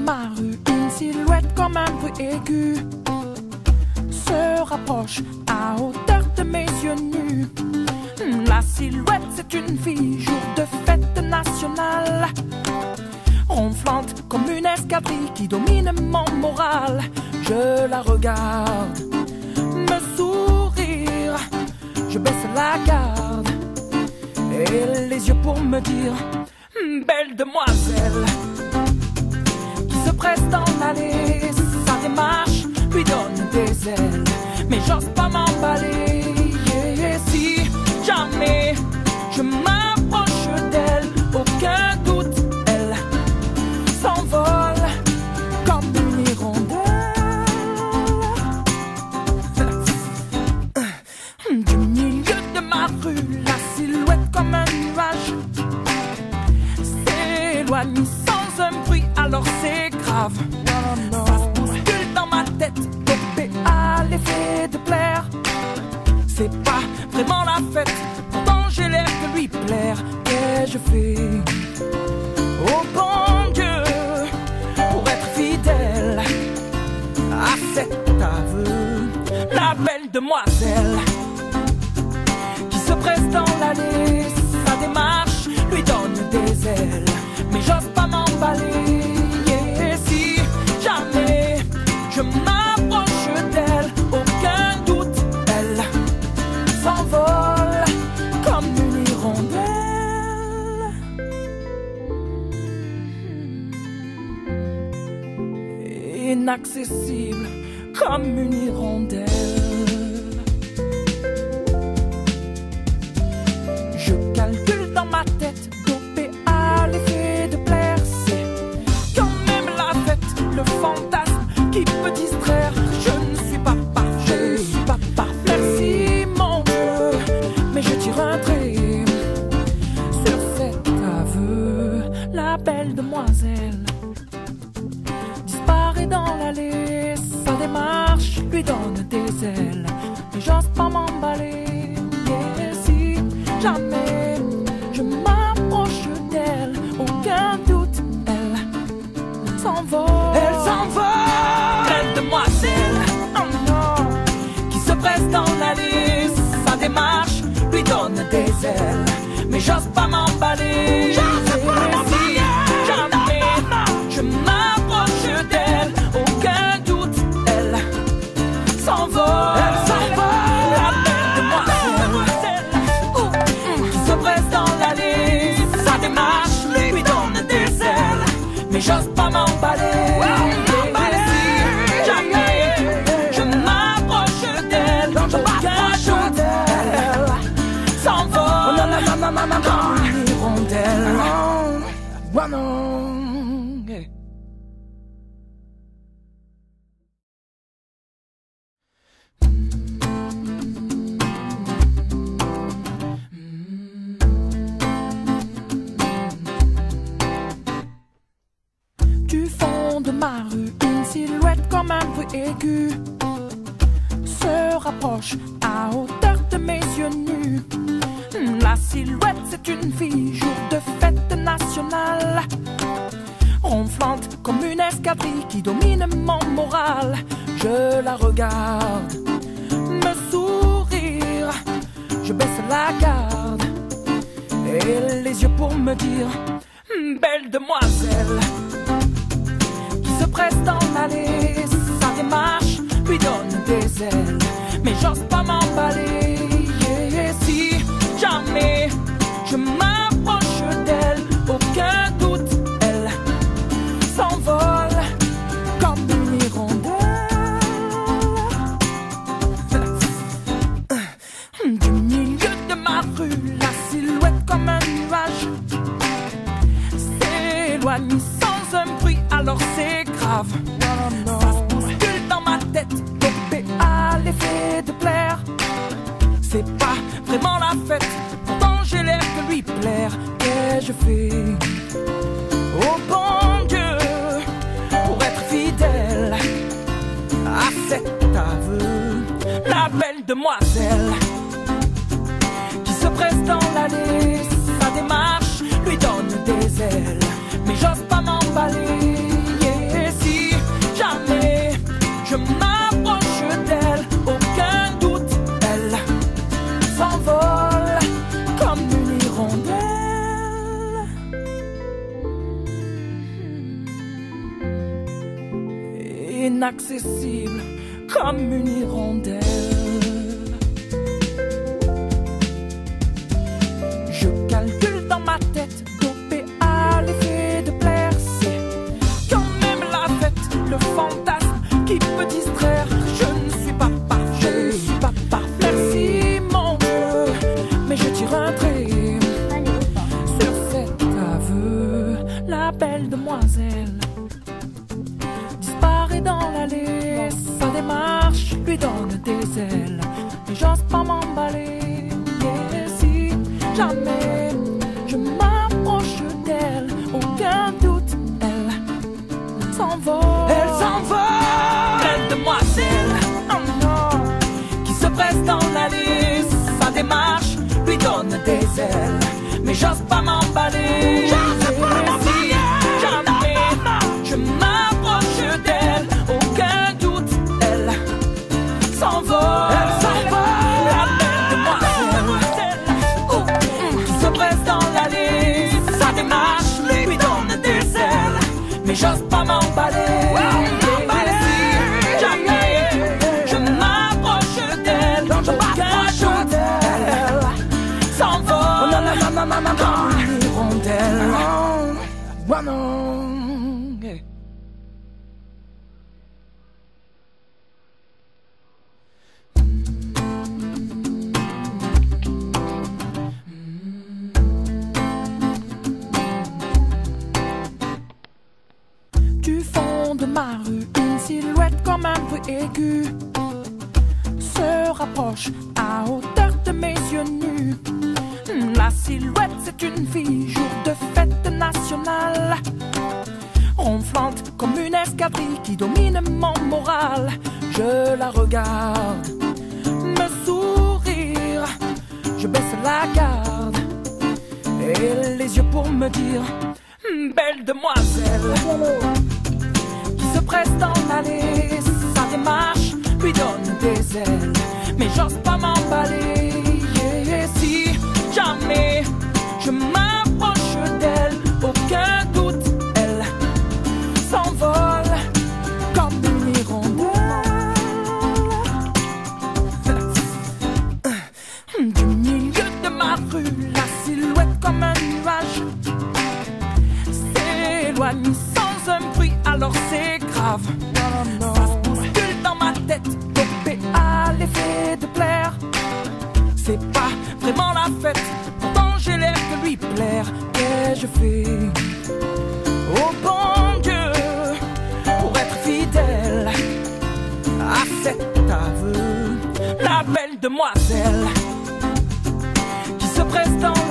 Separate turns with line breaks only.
ma rue, une silhouette comme un bruit aigu se rapproche à hauteur de mes yeux nus. La silhouette, c'est une fille, jour de fête nationale, ronflante comme une escadrille qui domine mon moral. Je la regarde, me sourire, je baisse la garde et les yeux pour me dire: belle demoiselle. Qui se presse dans l'allée, sa démarche lui donne des ailes, mais j'ose pas m'emballer. Et si jamais je m'approche d'elle, aucun doute, elle s'envole comme une hirondelle. Du milieu de ma rue, la silhouette comme un nuage s'éloigne sans un bruit, alors c'est grave. Ça se bouscule dans ma tête, dopé à l'effet de plaire. C'est pas vraiment la fête, pourtant j'ai l'air de lui plaire. Et je fais au bon Dieu pour être fidèle à cet aveu. La belle demoiselle qui se presse dans l'allée, sa démarche lui donne des ailes, mais j'ose pas m'emballer. Et si jamais je m'approche d'elle, aucun doute, elle s'envole comme une hirondelle. Inaccessible comme une hirondelle. Je calcule dans ma tête, dopé à l'effet de plaire. C'est quand même la fête, le fantasme qui peut distraire. Je ne suis pas parfait, je suis pas parfait. Merci mon Dieu, mais je tire un trait sur cet aveu. La belle demoiselle disparaît dans l'allée, sa démarche lui donne des ailes, mais j'ose pas m'emballer. Et si jamais je m'approche d'elle, aucun doute, elle s'envole. Elle s'envole. Belle demoiselle, oh non, qui se presse dans l'allée, sa démarche lui donne des ailes, mais j'ose pas m'emballer. Et si jamais je m'approche d'elle, aucun doute, elle s'envole. Elle s'envole. La belle demoiselle qui se presse dans l'allée, sa démarche lui donne des ailes, mais j'ose pas m'emballer. Et si jamais je m'approche d'elle, aucun doute, elle s'envole comme une hirondelle. Oh non. Hey. Du fond de ma rue, une silhouette comme un bruit aigu se rapproche à hauteur de mes yeux nus. La silhouette, c'est une fille, jour de fête nationale, ronflante comme une escadrille qui domine mon moral. Je la regarde, me sourire, je baisse la garde et les yeux pour me dire: belle demoiselle. Qui se presse dans l'allée, sa démarche lui donne des ailes, mais j'ose pas m'emballer. Et si jamais je m'approche d'elle, aucun doute, elle s'envole comme une hirondelle. Du milieu de ma rue, la silhouette comme un nuage s'éloigne sans un bruit, alors c'est grave. Ça se bouscule dans ma tête, dopé à l'effet de plaire. C'est pas vraiment la fête, pourtant j'ai l'air de lui plaire. Et je fais au bon Dieu pour être fidèle à cet aveu. La belle demoiselle qui se presse dans l'allée, sa démarche lui donne des ailes, mais j'ose pas m'emballer. inaccessible comme une hirondelle. Je calcule dans ma tête, dopé à l'effet de plaire. C'est quand même la fête, le fantasme qui peut distraire. Je ne suis pas parfait, je suis pas parfait. Merci mon Dieu, mais je tire un trait sur cet aveu. La belle demoiselle disparaît dans l'allée. Sa démarche lui donne des ailes, mais j'ose pas m'emballer. Et si jamais je m'approche d'elle, aucun doute, elle s'envole. Elle s'envole. Belle demoiselle, oh non, qui se presse dans l'allée. Sa démarche lui donne des ailes, mais j'ose pas m'emballer. J'ose pas m'emballer. Jamais je m'approche d'elle, aucun doute, elle s'envole. Elle s'envole. La belle demoiselle, oh, qui se presse dans l'allée. Sa démarche lui donne des ailes, mais j'ose pas m'emballer. Jamais je m'approche d'elle, aucun doute, elle s'envole comme une hirondelle. Oh non. Du fond de ma rue, une silhouette comme un bruit aigu se rapproche à hauteur de mes yeux nus. La silhouette, c'est une fille, jour de fête nationale, ronflante comme une escadrille qui domine mon moral. Je la regarde me sourire, je baisse la garde et les yeux pour me dire: belle demoiselle, qui se presse dans l'allée. Sa démarche lui donne des ailes, mais j'ose pas m'emballer. Et si jamais je m'approche d'elle, aucun doute, elle s'envole comme une hirondelle. Du milieu de ma rue, la silhouette comme un nuage s'éloigne sans un bruit, alors c'est grave. Ça se bouscule dans ma tête, dopé à l'effet de plaire. C'est pas vraiment la fête, pourtant j'ai l'air de lui plaire. Et je fais oh bon Dieu pour être fidèle à cet aveu. La belle demoiselle qui se presse dans